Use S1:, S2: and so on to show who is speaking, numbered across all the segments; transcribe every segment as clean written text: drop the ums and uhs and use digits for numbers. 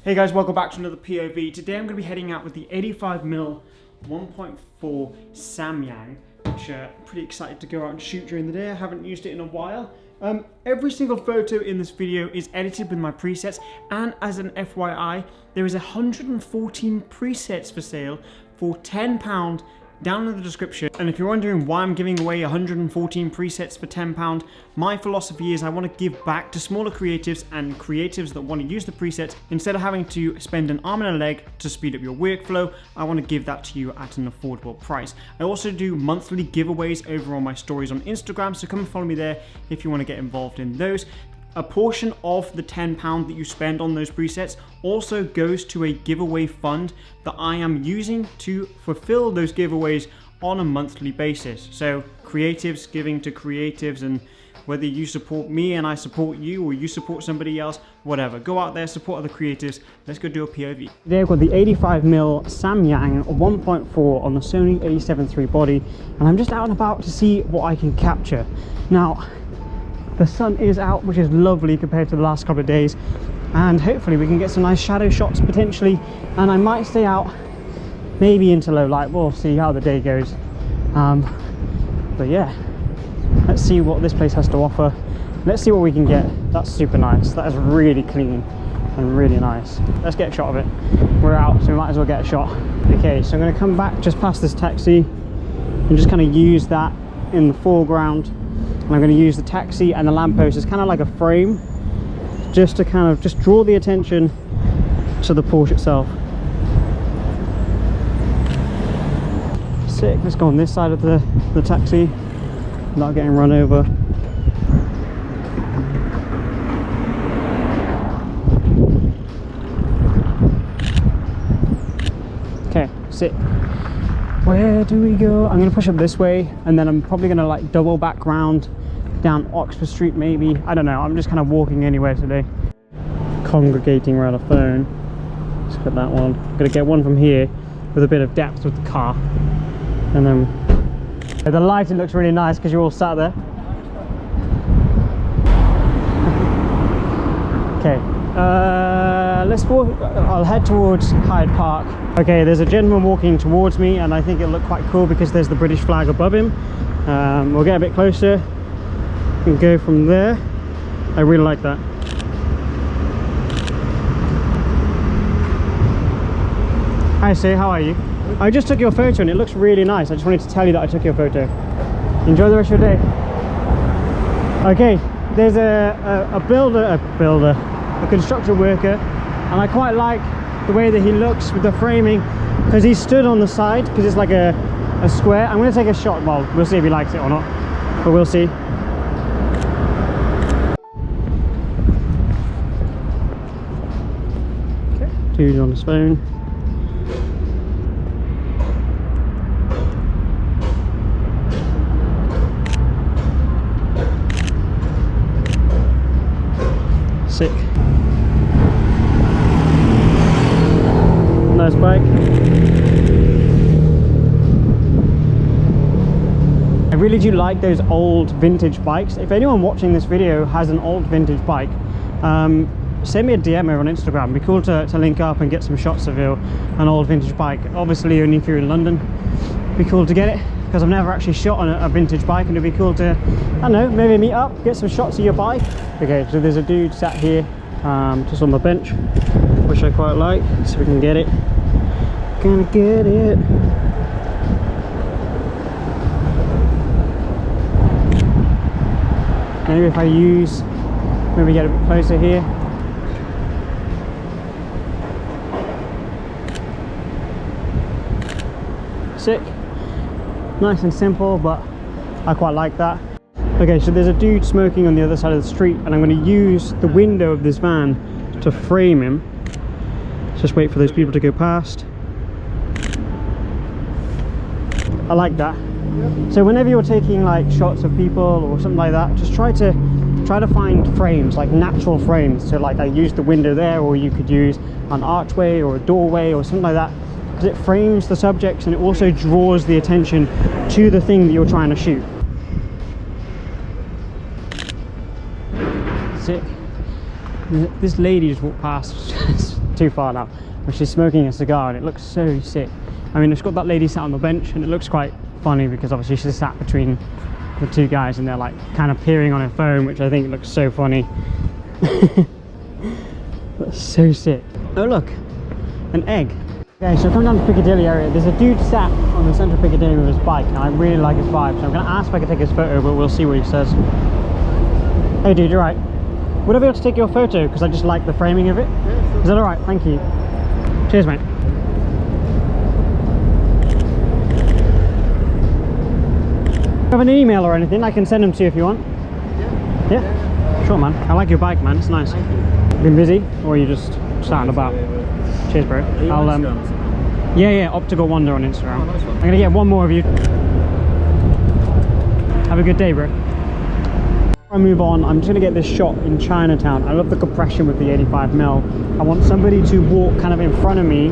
S1: Hey guys, welcome back to another POV. Today I'm going to be heading out with the 85mm 1.4 SAMYANG, which I'm pretty excited to go out and shoot during the day. I haven't used it in a while. Every single photo in this video is edited with my presets, and as an FYI, there is 114 presets for sale for £10 down in the description. And if you're wondering why I'm giving away 114 presets for £10, my philosophy is I want to give back to smaller creatives and creatives that want to use the presets. Instead of having to spend an arm and a leg to speed up your workflow, I want to give that to you at an affordable price. I also do monthly giveaways over on my stories on Instagram, so come and follow me there if you want to get involved in those. A portion of the £10 that you spend on those presets also goes to a giveaway fund that I am using to fulfill those giveaways on a monthly basis. So creatives giving to creatives, and whether you support me and I support you, or you support somebody else, whatever. Go out there, support other creatives. Let's go do a POV. Today I've got the 85mm SAMYANG 1.4 on the Sony a7 III body, and I'm just out and about to see what I can capture. Now, the sun is out, which is lovely compared to the last couple of days, and hopefully we can get some nice shadow shots potentially, and I might stay out maybe into low light. We'll see how the day goes. But yeah, let's see what this place has to offer. Let's see what we can get. That's super nice. That is really clean and really nice. Let's get a shot of it. We're out, so we might as well get a shot. Okay, so I'm going to come back just past this taxi and just kind of use that in the foreground. And I'm going to use the taxi and the lamppost as kind of like a frame, just to kind of just draw the attention to the Porsche itself. Sick. Let's go on this side of the taxi without getting run over. Okay, sick. Where do we go? I'm going to push up this way, and then I'm probably going to like double back round down Oxford Street maybe. I don't know, I'm just kind of walking anywhere today. Congregating around a phone. Let's get that one. I'm going to get one from here with a bit of depth with the car. And then the lighting looks really nice because you're all sat there. Okay, let's walk. I'll head towards Hyde Park. Okay, there's a gentleman walking towards me, and I think it'll look quite cool because there's the British flag above him. We'll get a bit closer and go from there. I really like that. Hi, sir, how are you? I just took your photo and it looks really nice. I just wanted to tell you that I took your photo. Enjoy the rest of your day. Okay, there's a construction worker, and I quite like the way that he looks with the framing, because he stood on the side because it's like a square. I'm going to take a shot. Well, we'll see if he likes it or not, but we'll see. Okay, dude on his phone. Sick. Nice bike. I really do like those old vintage bikes. If anyone watching this video has an old vintage bike, send me a DM over on Instagram. It'd be cool to link up and get some shots of an old vintage bike. Obviously only if you're in London. It'd be cool to get it, because I've never actually shot on a vintage bike, and it'd be cool to, I don't know, maybe meet up, get some shots of your bike. Okay, so there's a dude sat here just on the bench, which I quite like, so we can get it. Gonna get it. Maybe if I maybe get a bit closer here. Sick. Nice and simple, but I quite like that. Okay, so there's a dude smoking on the other side of the street, and I'm going to use the window of this van to frame him. Let's just wait for those people to go past. I like that. So whenever you're taking like shots of people or something like that, just try to find frames, like natural frames. So like I used the window there, or you could use an archway or a doorway or something like that, because it frames the subjects and it also draws the attention to the thing that you're trying to shoot. Sick. This lady just walked past too far now. But she's smoking a cigar and it looks so sick. I mean, it's got that lady sat on the bench and it looks quite funny because obviously she's sat between the two guys and they're like kind of peering on her phone, which I think looks so funny. That's so sick. Oh look, an egg. Okay, so coming down to Piccadilly area, there's a dude sat on the centre of Piccadilly with his bike and I really like his vibe, so I'm going to ask if I can take his photo, but we'll see what he says. Hey dude, you're right. Would I be able to take your photo? Because I just like the framing of it. Yeah, sure. Is that alright? Thank you. Cheers, mate. Do you have an email or anything? I can send them to you if you want. Yeah? Yeah? Sure, man. I like your bike, man. It's nice. Been busy? Or are you just starting about? Cheers, bro. I'll yeah, Opticalwander on Instagram. Oh, nice one. I'm gonna get one more of you. Have a good day, bro. Before I move on, I'm just gonna get this shot in Chinatown. I love the compression with the 85mm. I want somebody to walk kind of in front of me,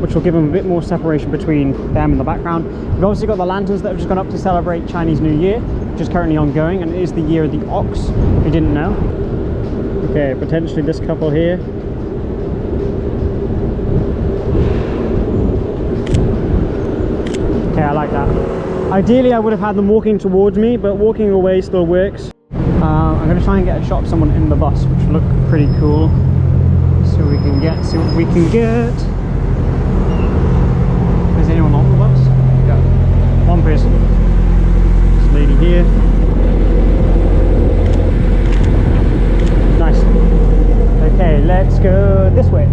S1: which will give them a bit more separation between them and the background. We've obviously got the lanterns that have just gone up to celebrate Chinese New Year, which is currently ongoing, and it is the year of the ox, if you didn't know. Okay, potentially this couple here. Okay, I like that. Ideally, I would have had them walking towards me, but walking away still works. I'm going to try and get a shot of someone in the bus, which will look pretty cool. So we can see what we can get. Is anyone on the bus? Yeah. One person. This lady here. Nice. Okay, let's go this way.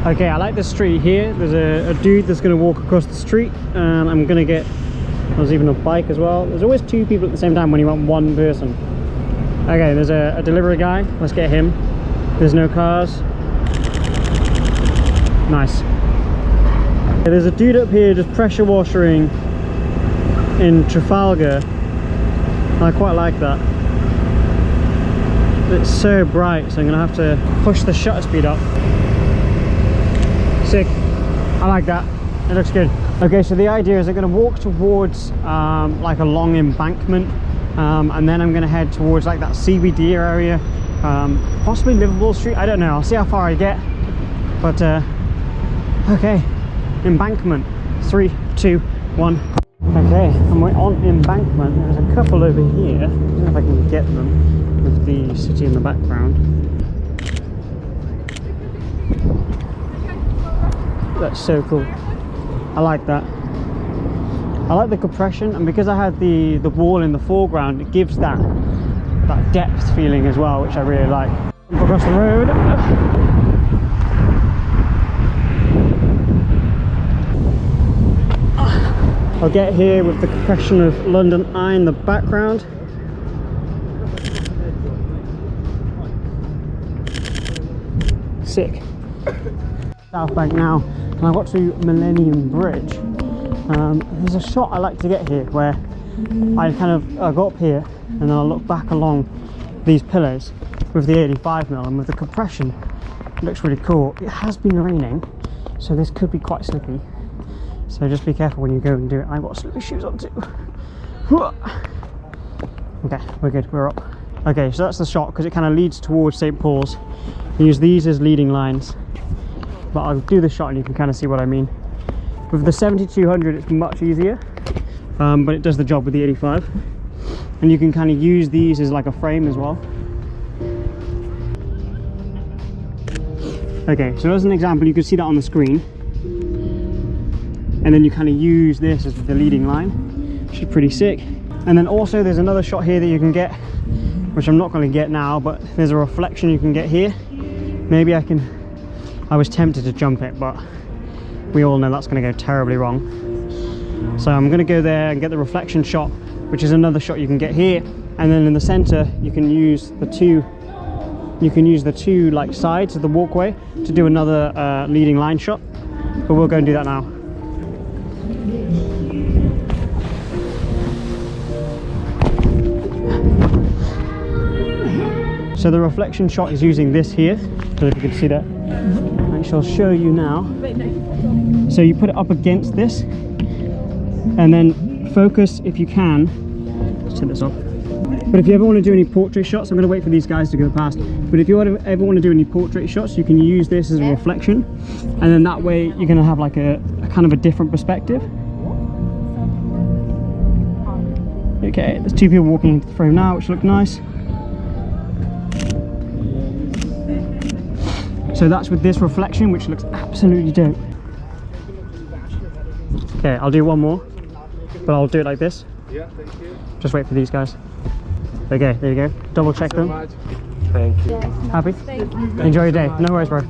S1: Okay, I like the street here. There's a dude that's going to walk across the street, and I'm going to get... There's even a bike as well. There's always two people at the same time when you want one person. Okay, there's a delivery guy. Let's get him. There's no cars. Nice. Okay, there's a dude up here just pressure washing in Trafalgar. I quite like that. It's so bright, so I'm going to have to push the shutter speed up. Sick. I like that. It looks good. Okay, so the idea is I'm going to walk towards like a long embankment, and then I'm going to head towards like that CBD area, possibly Liverpool Street. I don't know. I'll see how far I get. But okay, embankment. 3, 2, 1. Okay, and we're on embankment. There's a couple over here. I don't know if I can get them with the city in the background. That's so cool. I like that. I like the compression, and because I had the wall in the foreground, it gives that depth feeling as well, which I really like. Across the road. I'll get here with the compression of London Eye in the background. Sick. South Bank now, and I got to Millennium Bridge. There's a shot I like to get here where I go up here and then I'll look back along these pillars with the 85mm, and with the compression it looks really cool. It has been raining, so this could be quite slippy, so just be careful when you go and do it. I've got slippy shoes on too. Okay, we're good, we're up. Okay, so that's the shot because it kind of leads towards St. Paul's. I use these as leading lines, but I'll do the shot and you can kind of see what I mean. With the 70-200 it's much easier, but it does the job with the 85, and you can kind of use these as like a frame as well. Okay, so as an example, you can see that on the screen, and then you kind of use this as the leading line, which is pretty sick. And then also there's another shot here that you can get, which I'm not going to get now, but there's a reflection you can get here. Maybe I was tempted to jump it, but we all know that's going to go terribly wrong. So I'm going to go there and get the reflection shot, which is another shot you can get here. And then in the center, you can use the two like sides of the walkway to do another leading line shot. But we'll go and do that now. So the reflection shot is using this here. I don't know if you can see that. I shall show you now. So you put it up against this, and then focus if you can. Let's turn this off. But if you ever want to do any portrait shots, I'm going to wait for these guys to go past, but if you ever want to do any portrait shots, you can use this as a reflection, and then that way you're going to have like a kind of a different perspective. Okay, there's two people walking into the frame now, which look nice. So that's with this reflection, which looks absolutely dope. Okay, I'll do one more, but I'll do it like this.
S2: Yeah, thank you.
S1: Just wait for these guys. Okay, there you go. Double check them.
S2: Thank you.
S1: Happy? Enjoy your day. No worries, bro.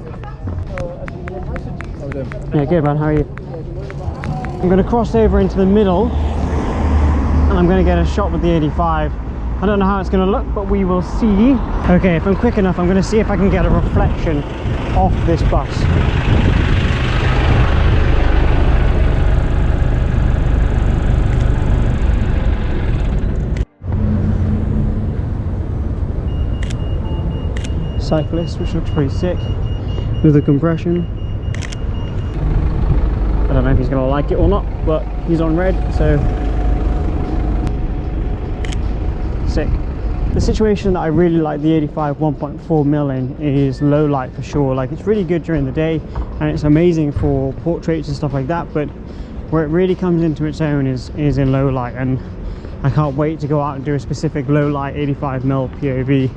S1: Yeah, good, man. How are you? I'm going to cross over into the middle, and I'm going to get a shot with the 85. I don't know how it's going to look, but we will see. Okay, if I'm quick enough, I'm going to see if I can get a reflection off this bus. Cyclist, which looks pretty sick with the compression. I don't know if he's going to like it or not, but he's on red, so sick. The situation that I really like the 85 1.4mm in is low light for sure. Like, it's really good during the day and it's amazing for portraits and stuff like that, but where it really comes into its own is in low light, and I can't wait to go out and do a specific low light 85mm POV,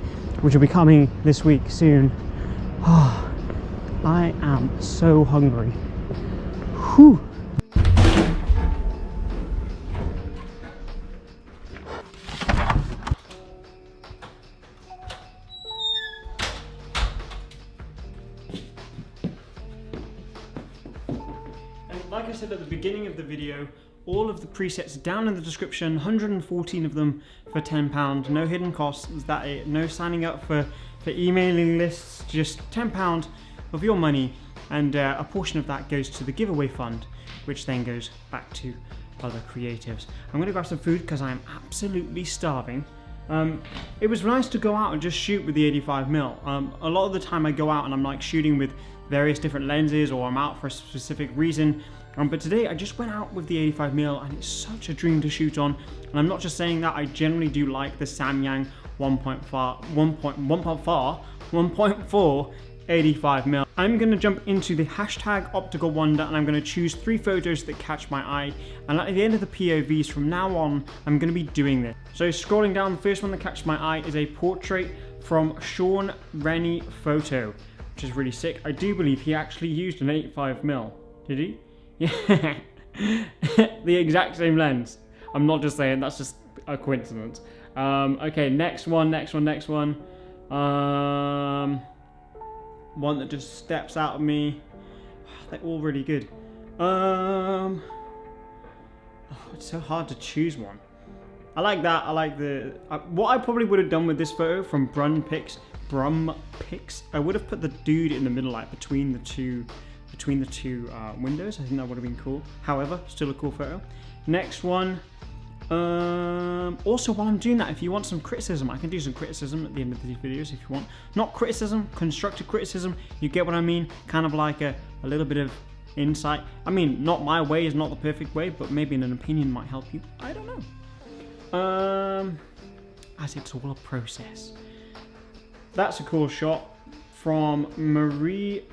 S1: which will be coming this week soon. Oh, I am so hungry. Whew. And like I said at the beginning of the video, all of the presets are down in the description, 114 of them for £10, no hidden costs, that it, no signing up for emailing lists, just £10 of your money, and a portion of that goes to the giveaway fund, which then goes back to other creatives. I'm going to grab some food because I am absolutely starving. It was nice to go out and just shoot with the 85mm. A lot of the time I go out and I'm like shooting with various different lenses, or I'm out for a specific reason. But today I just went out with the 85mm and it's such a dream to shoot on. And I'm not just saying that, I generally do like the SAMYANG 1.4 85mm. I'm going to jump into the hashtag Opticalwander and I'm going to choose 3 photos that catch my eye, and at the end of the POVs from now on I'm going to be doing this. So scrolling down, the first one that catches my eye is a portrait from Sean Rennie Photo, which is really sick. I do believe he actually used an 85mm. Did he? Yeah. The exact same lens. I'm not just saying, that's just a coincidence. Okay, next one. One that just steps out of me. They're all really good. Oh, it's so hard to choose one. I like that. I like the what I probably would have done with this photo from Brum Pics. I would have put the dude in the middle, like between the two windows. I think that would have been cool. However, still a cool photo. Next one. Also, while I'm doing that, if you want some criticism, I can do some criticism at the end of these videos if you want. Not criticism, constructive criticism, you get what I mean? Kind of like a little bit of insight. I mean, not my way is not the perfect way, but maybe an opinion might help you. I don't know. As it's all a process. That's a cool shot from Marie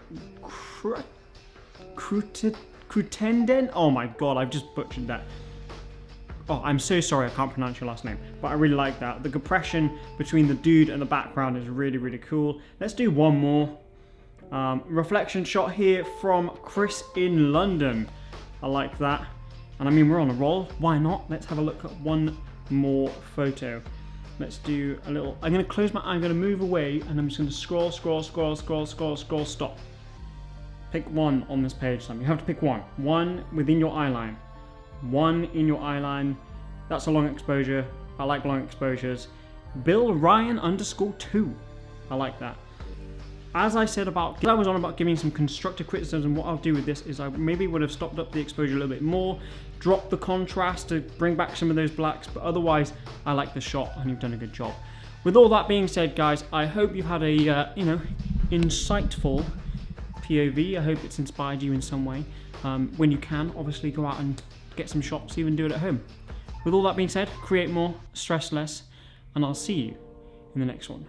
S1: Krutenden. Oh my god, I've just butchered that. Oh, I'm so sorry, I can't pronounce your last name, but I really like that. The compression between the dude and the background is really, really cool. Let's do one more. Reflection shot here from Chris in London. I like that. And I mean, we're on a roll. Why not? Let's have a look at one more photo. Let's do a little, I'm gonna close my eye, I'm gonna move away, and I'm just gonna scroll, stop. Pick one on this page, Sam. You have to pick one. One within your eye line. One in your eye line. That's a long exposure. I like long exposures. Bill Ryan _2. I like that. As I said about, I was on about giving some constructive criticism. What I'll do with this is I maybe would have stopped up the exposure a little bit more, dropped the contrast to bring back some of those blacks, but otherwise I like the shot and you've done a good job. With all that being said, guys, I hope you've had a insightful POV. I hope it's inspired you in some way. When you can, obviously go out and get some shots, even do it at home. With all that being said, create more, stress less, and I'll see you in the next one.